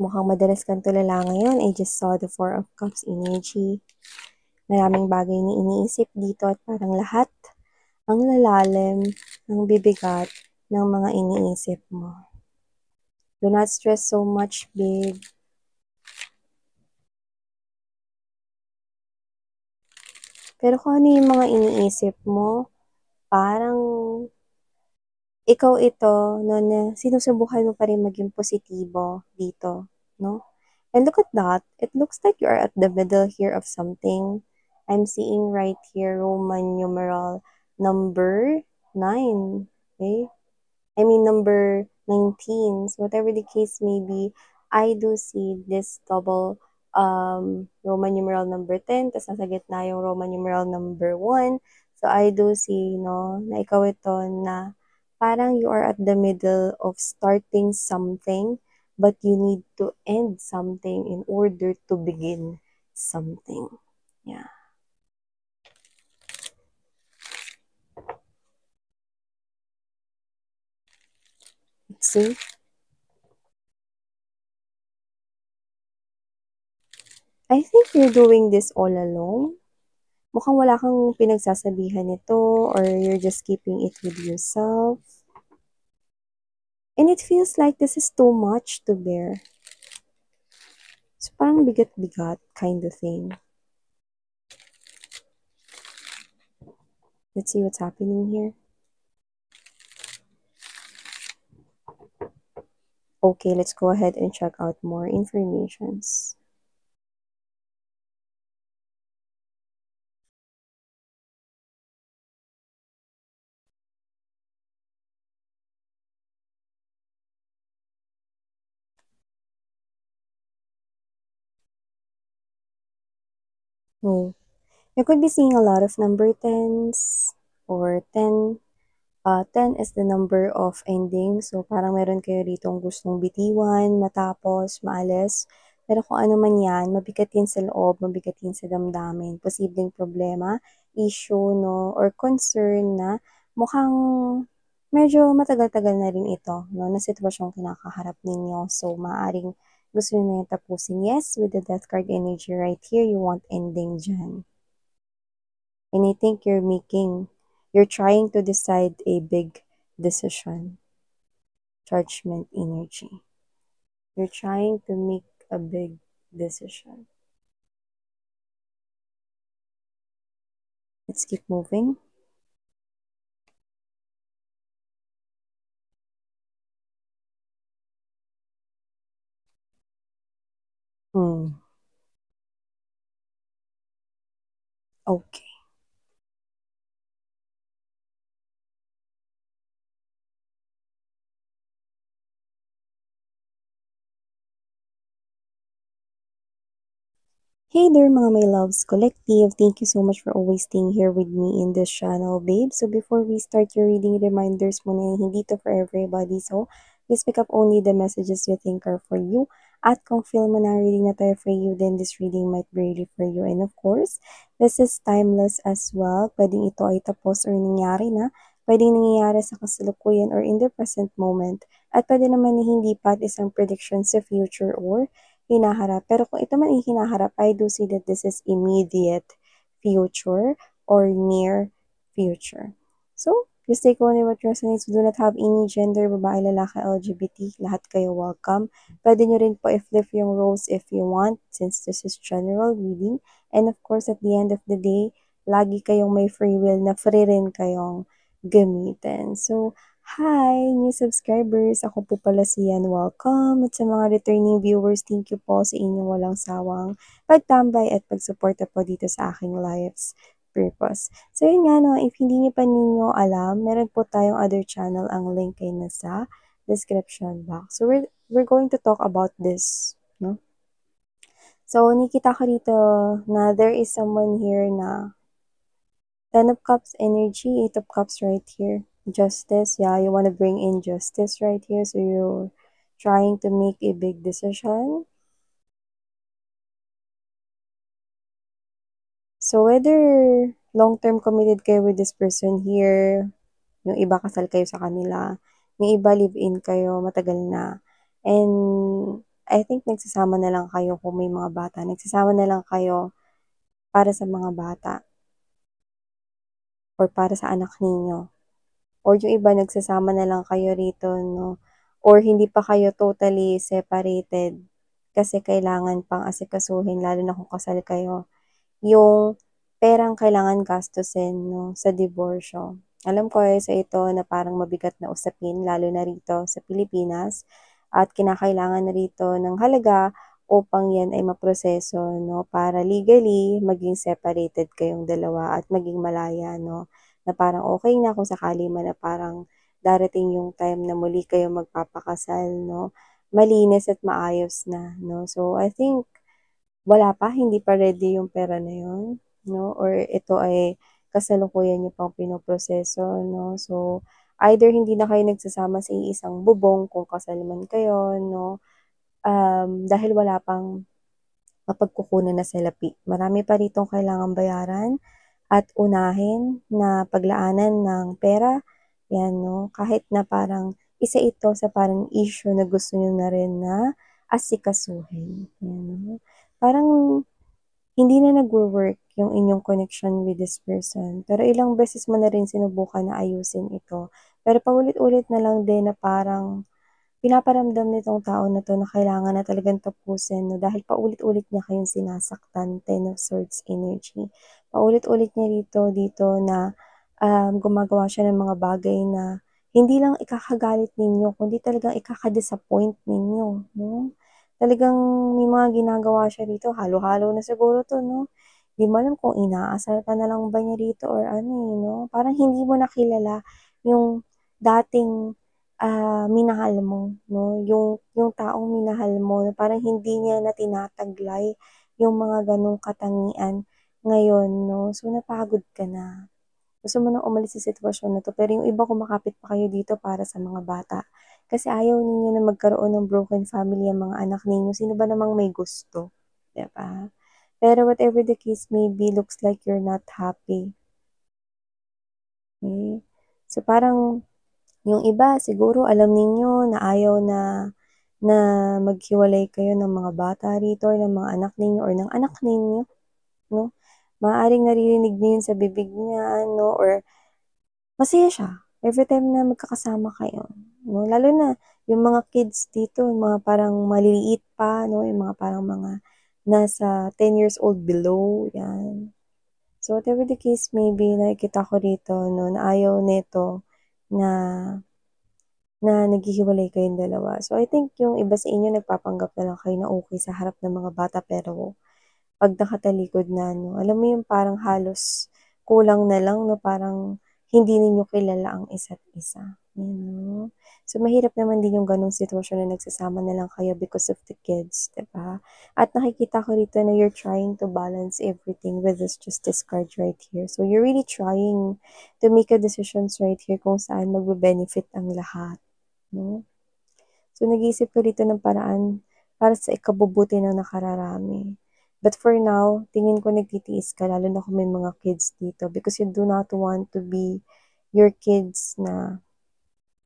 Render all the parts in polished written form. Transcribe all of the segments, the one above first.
Mukhang madalas kang tulala ngayon. I just saw the Four of Cups energy. Maraming bagay na iniisip dito at parang lahat ang lalalim, ang bibigat ng mga iniisip mo. Do not stress so much, babe. Pero kung ano yung mga iniisip mo, parang ikaw ito, no, na sinusubukan mo pa rin maging positibo dito, no? And look at that. It looks like you are at the middle here of something. I'm seeing right here Roman numeral number 9. Okay? I mean number 19. So whatever the case may be, I do see this double Roman numeral number 10, tapos nasa gitna yung Roman numeral number 1. So I do see, no, na ikaw ito na parang you are at the middle of starting something, but you need to end something in order to begin something. Yeah. Let's see. I think you're doing this all alone. Mukhang wala kang pinagsasabihan nito or you're just keeping it with yourself. And it feels like this is too much to bear. So parang bigat-bigat kind of thing. Let's see what's happening here. Okay, let's go ahead and check out more informations. Oh, you could be seeing a lot of number 10s or 10. 10 is the number of ending. So, parang meron kayo ditong gustong bitiwan, matapos, maalis. Pero kung ano man yan, mabigat yan sa loob, mabigat yan sa damdamin. Posibleng problema, issue, no, or concern na mukhang medyo matagal-tagal na rin ito, no, na sitwasyong kinakaharap ninyo. So, maaring gusto nyo na yung tapusin. Yes, with the Death card energy right here, you want ending dyan. And I think you're trying to decide a big decision. Judgment energy. You're trying to make a big decision. Let's keep moving. Okay. Hey there mga my loves collective. Thank you so much for always staying here with me in this channel, babe. So before we start your reading, reminders muna hindi to for everybody. So please pick up only the messages you think are for you. At kung feel mo na reading na tayo for you, then this reading might be really for you. And of course, this is timeless as well. Pwedeng ito ay tapos or nangyari na. Pwedeng nangyayari sa kasalukuyan or in the present moment. At pwede naman na hindi pa at isang prediction sa future or hinaharap. Pero kung ito man ay hinaharap, I do see that this is immediate future or near future. So, just take only what resonates. We do not have any gender, babae, lalaki, LGBT. Lahat kayo welcome. Pwede nyo rin po i-flip yung roles if you want since this is general reading. And of course, at the end of the day, lagi kayong may free will na free rin kayong gamitin. So, hi, new subscribers. Ako po pala si Yan. Welcome. At sa mga returning viewers, thank you po sa inyong walang sawang pagtambay at pagsuporta po dito sa aking life's purpose. So, yun nga, no, if hindi niyo pa ninyo alam, meron po tayong other channel. Ang link ay nasa description box. So, we're going to talk about this, no? So, nakita ko dito na there is someone here na 10 of Cups energy, 8 of Cups right here. Justice, yeah, you want to bring in justice right here. So you're trying to make a big decision. So whether long-term committed kayo with this person here, yung iba kasal kayo sa kanila, yung iba live-in kayo matagal na. And I think nagsasama na lang kayo kung may mga bata, nagsasama na lang kayo para sa mga bata or para sa anak ninyo. Or yung iba nagsasama na lang kayo rito 'no, or hindi pa kayo totally separated kasi kailangan pang asikasuhin lalo na kung kasal kayo, yung perang kailangan gastusin 'no, sa diborsyo. Alam ko sa ito na parang mabigat na usapin lalo na rito sa Pilipinas at kinakailangan na rito ng halaga upang 'yan ay maproseso 'no, para legally maging separated kayong dalawa at maging malaya 'no, na parang okey na kung sakali man na parang darating yung time na muli kayong magpapakasal 'no, malinis at maayos na 'no. So, I think wala pa, hindi pa ready yung pera na yun 'no, or ito ay kasalukuyan niyo pang pinoproseso 'no. So, either hindi na kayo nagsasama sa iisang bubong kung kasal man kayo 'no, dahil wala pang mapagkukunan na salapi. Marami pa ritong kailangang bayaran at unahin na paglaanan ng pera, 'yan 'no, kahit na parang isa ito sa parang issue na gusto niyo na rin na asikasuhin, 'yan 'no. Parang hindi na nagwo-work yung inyong connection with this person, pero ilang beses mo na rin sinubukan na ayusin ito, pero paulit-ulit na lang din na parang pinaparamdam nitong tao na 'to na kailangan na talagang tapusin 'no, dahil paulit-ulit niya kayong sinasaktan, Ten of Swords energy. Paulit-ulit niya dito na, gumagawa siya ng mga bagay na hindi lang ikakagalit ninyo kundi talagang ikaka-disappoint ninyo 'no. Talagang may mga ginagawa siya rito, halo-halo na siguro 'to 'no. 'Di mo alam kung inaasar ka na lang ba niya rito or ano, eh, 'no. Parang hindi mo na kilala yung dating minahal mo 'no, yung taong minahal mo na parang hindi niya na tinataglay yung mga gano'ng katangian ngayon 'no. So, napagod ka na. Gusto mo ng umalis sa sitwasyon na 'to, pero yung iba kumakapit pa kayo dito para sa mga bata. Kasi ayaw ninyo na magkaroon ng broken family ang mga anak ninyo, sino ba namang may gusto, 'di ba? Pero whatever the case may be, looks like you're not happy, okey? So, parang yung iba siguro alam ninyo na ayaw na na maghiwalay kayo ng mga bata rito or ng mga anak ninyo or ng anak ninyo 'no. Maaaring naririnig niyo yun sa bibig niya 'no, or masaya siya everytime na magkakasama kayo 'no. Lalo na yung mga kids dito, yung mga parang maliliit pa 'no, yung mga parang mga nasa 10 years old below, 'yan. So, whatever the case may be, nakikita ko rito 'no, na ayaw nito na naghihiwalay kayong dalawa. So, I think yung iba sa inyo nagpapanggap na lang kayo na okey sa harap ng mga bata pero 'pag nakatalikod na 'no, alam mo yung parang halos kulang na lang 'no, parang hindi ninyo kilala ang isa't isa, you know? So, mahirap naman din yung gano'ng sitwasyon na nagsasama na lang kayo because of the kids, 'di ba? At nakikita ko rito na you're trying to balance everything with this Justice card right here. So, you're really trying to make a decisions right here kung saan magbe-benefit ang lahat, 'no? So, nag-iisip ka dito ng paraan para sa ikabubuti ng nakararami. But for now, tingin ko nagtitiis ka lalo na kung may mga kids dito because you do not want to be your kids na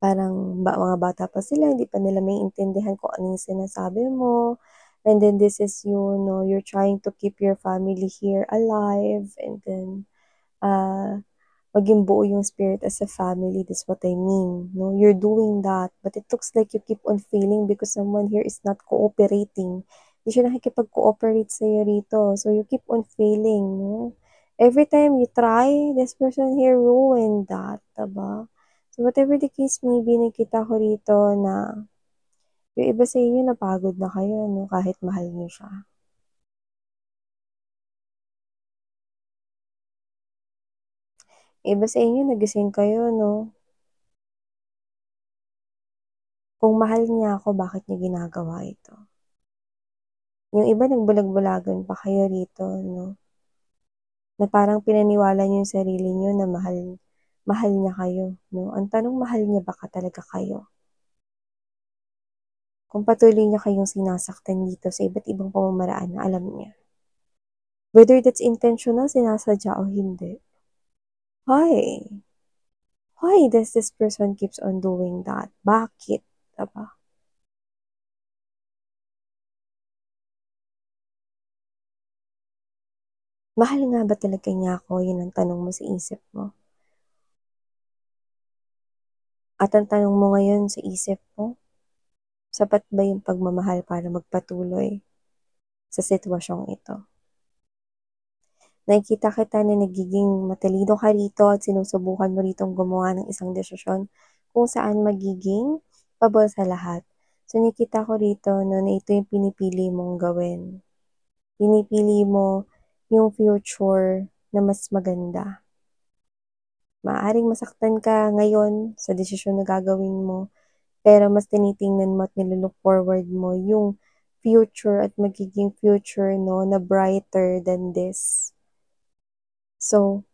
parang mga bata pa sila, hindi pa nila maiintindihan kung ano yung sinasabi mo. And then this is you 'no, you're trying to keep your family here alive and then, ah maging buo yung spirit as a family, that's what I mean, no? You're doing that, but it looks like you keep on failing because someone here is not cooperating. Hindi siya nakikipag-cooperate sa'yo rito, so you keep on failing, no? Every time you try, this person here ruined that, diba? So whatever the case may be, nakita ko rito na yung iba sa inyo napagod na kayo, no? Kahit mahal niyo siya. Iba sa inyo nagising kayo, no? Kung mahal niya ako, bakit niya ginagawa ito? Yung iba nagbulag-bulagan pa kayo rito 'no, na parang pinaniwala niyo yung sarili niyo na mahal mahal niya kayo 'no. Ang tanong, mahal niya ba talaga kayo? Kung patuloy niya kayong sinasaktan dito sa iba't ibang pamamaraan na alam niya. Whether that's intentional, sinasadya o hindi. Why? Why does this person keeps on doing that? Bakit, 'di ba? Mahal nga ba talaga niya ako? Yun ang tanong mo sa isip mo. At ang tanong mo ngayon sa isip mo, sapat ba yung pagmamahal para magpatuloy sa sitwasyong ito? Nakikita kita na nagiging matalino ka rito at sinusubukan mo ritong gumawa ng isang desisyon kung saan magiging pabor sa lahat. So nakikita ko rito no, na ito yung pinipili mong gawin. Pinipili mo yung future na mas maganda. Maaaring masaktan ka ngayon sa desisyon na gagawin mo, pero mas tinitingnan mo at nilolook forward mo yung future at magiging future no, na brighter than this. So,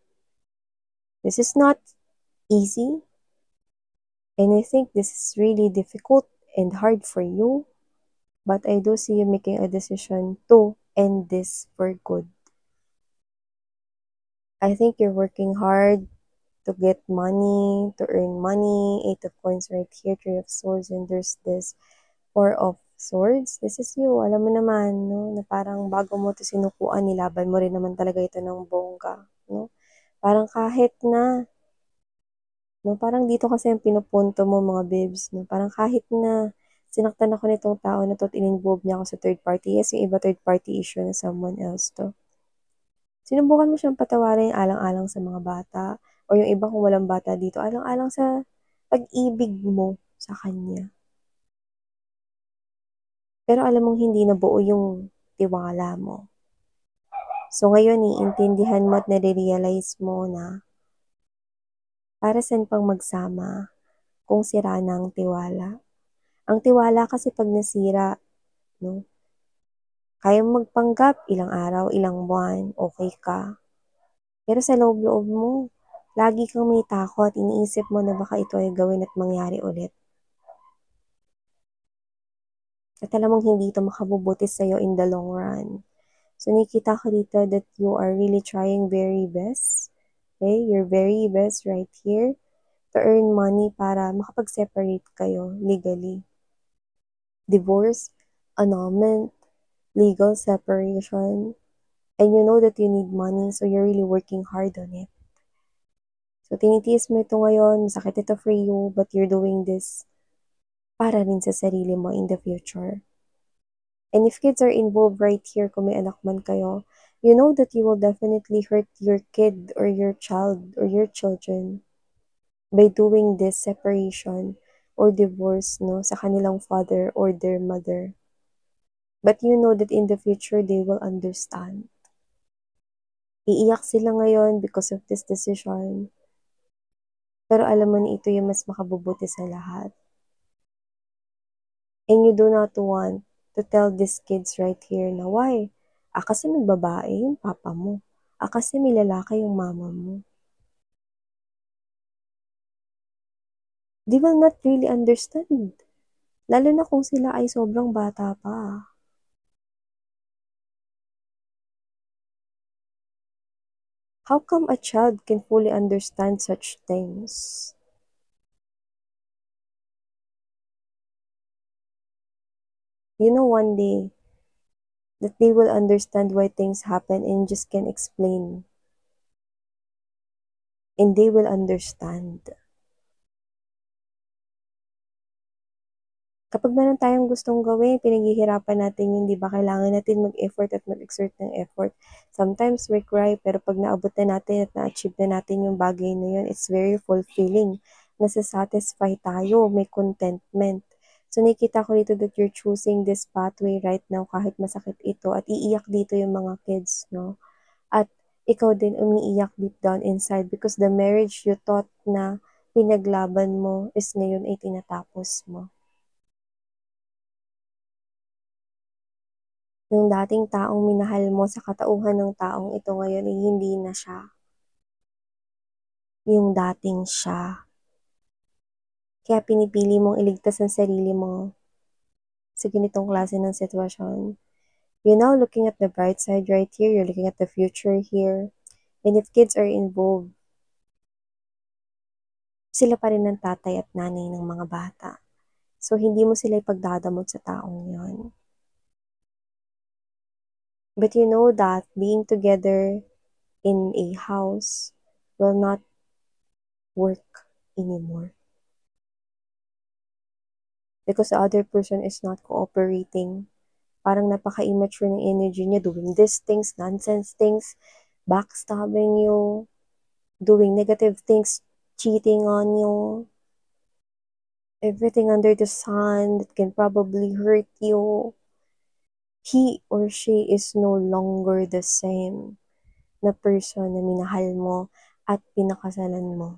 this is not easy, and I think this is really difficult and hard for you, but I do see you making a decision to end this for good. I think you're working hard to get money, to earn money. Eight of Coins right here, Three of Swords, and there's this Four of Swords. This is you. Alam mo naman, no, na parang bago mo to sinukuan, nilaban mo rin naman talaga ito ng bongga, no? Parang kahit na, no, parang dito kasi ang pinupunto mo mga babes, no? Parang kahit na sinaktan ako nitong tao na to at in-involve niya ako sa third party. Yes, yung iba third party issue na someone else to. Sinubukan mo siyang patawarin alang-alang sa mga bata o yung iba kung walang bata dito, alang-alang sa pag-ibig mo sa kanya. Pero alam mong hindi na buo yung tiwala mo. So ngayon, iintindihan mo at nare-realize mo na para saan pang magsama kung sira na ang tiwala. Ang tiwala kasi pag nasira, no, kaya magpanggap ilang araw, ilang buwan, okay ka. Pero sa loob-loob mo, lagi kang may takot, iniisip mo na baka ito ay gawin at mangyari ulit. At alam mong hindi ito makabubuti sa'yo in the long run. So nakikita ko dito that you are really trying very best. Okay? Your very best right here to earn money para makapag-separate kayo legally. Divorce, annulment, legal separation, and you know that you need money, so you're really working hard on it. So tinitiis mo ito ngayon, sakit ito for you, but you're doing this para rin sa sarili mo in the future. And if kids are involved right here, kung may anak man kayo, you know that you will definitely hurt your kid or your child or your children by doing this separation or divorce, no, sa kanilang father or their mother. But you know that in the future, they will understand. Iiyak sila ngayon because of this decision. Pero alam mo na ito yung mas makabubuti sa lahat. And you do not want to tell these kids right here na why? Kasi may babae yung papa mo. Kasi may lalaki yung mama mo. They will not really understand. Lalo na kung sila ay sobrang bata pa. How come a child can fully understand such things? You know, one day, that they will understand why things happen and just can explain. And they will understand. Kapag meron tayong gustong gawin, pinaghihirapan natin yun, di ba? Kailangan natin mag-effort at mag-exert ng effort. Sometimes we cry, pero pag naabot na natin at na-achieve na natin yung bagay na yun, it's very fulfilling. Nasa-satisfy tayo, may contentment. So, nakikita ko dito that you're choosing this pathway right now kahit masakit ito at iiyak dito yung mga kids, no? At ikaw din umiiyak deep down inside because the marriage you thought na pinaglaban mo is ngayon ay tinatapos mo. Yung dating taong minahal mo sa katauhan ng taong ito ngayon ay hindi na siya. Yung dating siya. Kaya pinipili mong iligtas ang sarili mo sa ganitong klase ng sitwasyon. You're now looking at the bright side right here. You're looking at the future here. And if kids are involved, sila pa rin ang tatay at nanay ng mga bata. So, hindi mo sila ipagdadamot sa taong yon. But you know that being together in a house will not work anymore. Because the other person is not cooperating. Parang napaka-immature ng energy niya, doing these things, nonsense things, backstabbing you, doing negative things, cheating on you, everything under the sun that can probably hurt you. He or she is no longer the same na person na minahal mo at pinakasalan mo.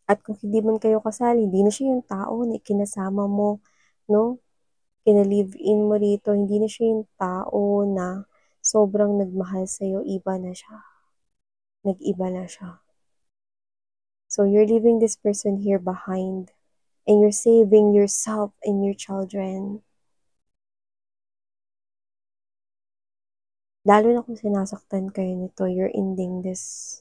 At kung hindi man kayo kasal, hindi na siya yung tao na ikinasama mo, no? Kina-live-in mo rito, hindi na siya yung tao na sobrang nagmahal sa'yo, iba na siya. Nag-iba na siya. So you're leaving this person here behind and you're saving yourself and your children. Lalo na kung sinasaktan kayo nito, you're ending this.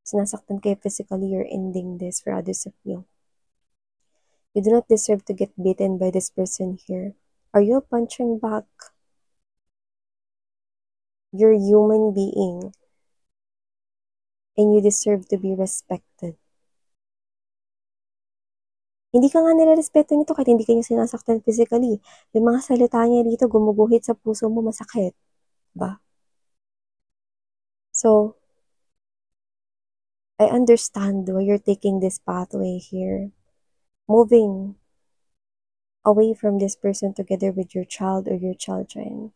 Sinasaktan kayo physically, you're ending this for others of you. You do not deserve to get beaten by this person here. Are you a punching bag? You're a human being and you deserve to be respected. Hindi ka nga nire-respeto nito kahit hindi ka niya sinasaktan physically. Yung mga salita niya dito gumuguhit sa puso mo, masakit. Ba? So, I understand why you're taking this pathway here. Moving away from this person together with your child or your children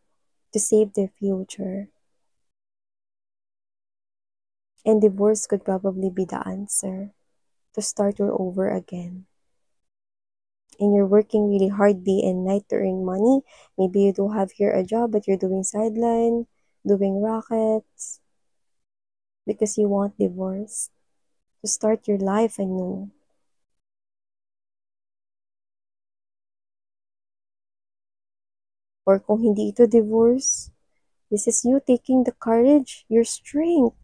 to save their future. And divorce could probably be the answer to start all over again. And you're working really hard day and night to earn money. Maybe you do have here a job, but you're doing sideline, doing rackets, because you want divorce to start your life anew. Or kung hindi ito divorce, this is you taking the courage, your strength,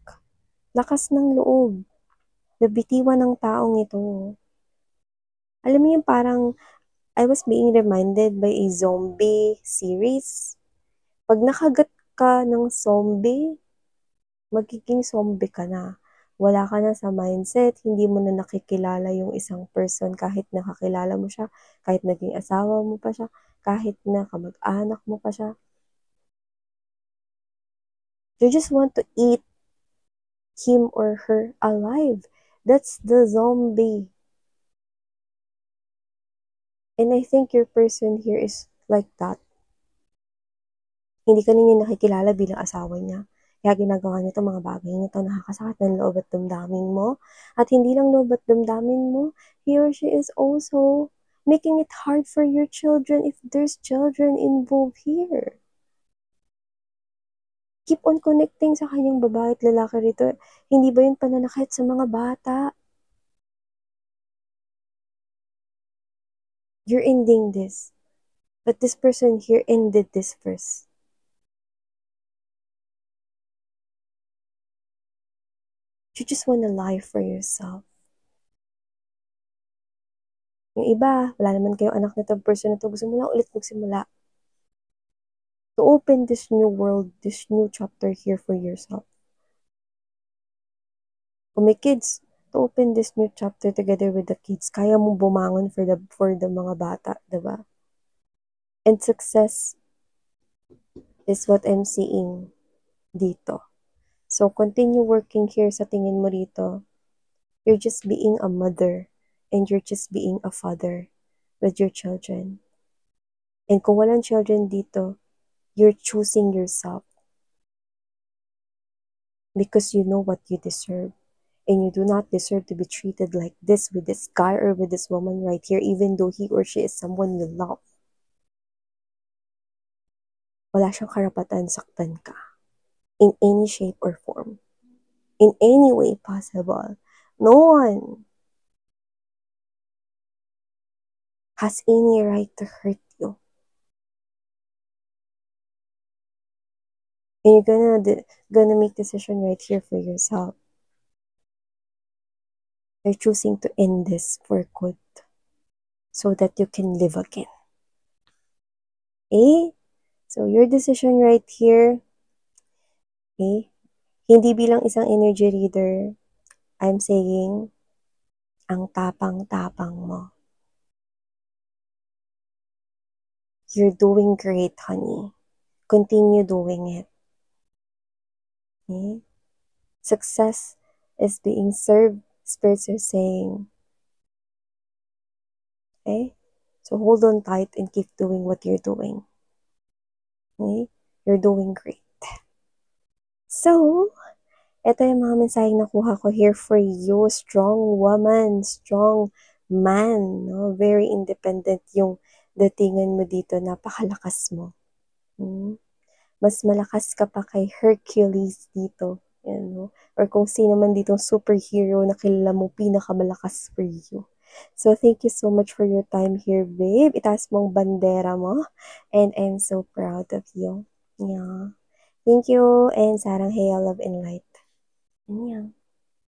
lakas ng loob, nabitiwan ng taong ito. Alam mo yung parang, I was being reminded by a zombie series. Pag nakagat ka ng zombie, magiging zombie ka na. Wala ka na sa mindset, hindi mo na nakikilala yung isang person kahit nakakilala mo siya, kahit naging asawa mo pa siya, kahit na kamag-anak mo pa siya. You just want to eat him or her alive. That's the zombie. And I think your person here is like that. Hindi ka niya nakikilala bilang asawa niya. Kaya ginagawa niya itong mga bagay nito, nakakasakit ng loob at damdamin mo. At hindi lang loob at damdamin mo, he or she is also making it hard for your children if there's children involved here. Keep on connecting sa kanyang babae at lalaki rito. Hindi ba yun pananakit sa mga bata? You're ending this. But this person here ended this first. You just want a life for yourself. Yung iba, wala naman kayong anak na itong person na ito. Gusto mo lang ulit magsimula. To open this new world, this new chapter here for yourself. Kung may kids, to open this new chapter together with the kids. Kaya mo bumangon for the mga bata, diba? And success is what I'm seeing dito. So, continue working here sa tingin mo rito. You're just being a mother and you're just being a father with your children. And kung walang children dito, you're choosing yourself because you know what you deserve. And you do not deserve to be treated like this with this guy or with this woman right here, even though he or she is someone you love. Wala siyang karapatan saktan ka in any shape or form, in any way possible. No one has any right to hurt you. And you're gonna make decision right here for yourself. You're choosing to end this for good so that you can live again. Eh? So, your decision right here, okay, hindi bilang isang energy reader, I'm saying, ang tapang-tapang mo. You're doing great, honey. Continue doing it. Okay? Success is being served, spirits are saying. Okay? So hold on tight and keep doing what you're doing. Okay? You're doing great. So, ito yung mga mensaheng nakuha ko here for you. Strong woman, strong man, no? Very independent yung datingan mo dito. Napakalakas mo. Mas malakas ka pa kay Hercules dito. Yan, no? Or kung sino man dito superhero na kilala mo, pinakamalakas for you. So, thank you so much for your time here, babe. Itaas mong bandera mo. And I'm so proud of you. Yeah. Thank you, and sarang hey, love and light. Yeah.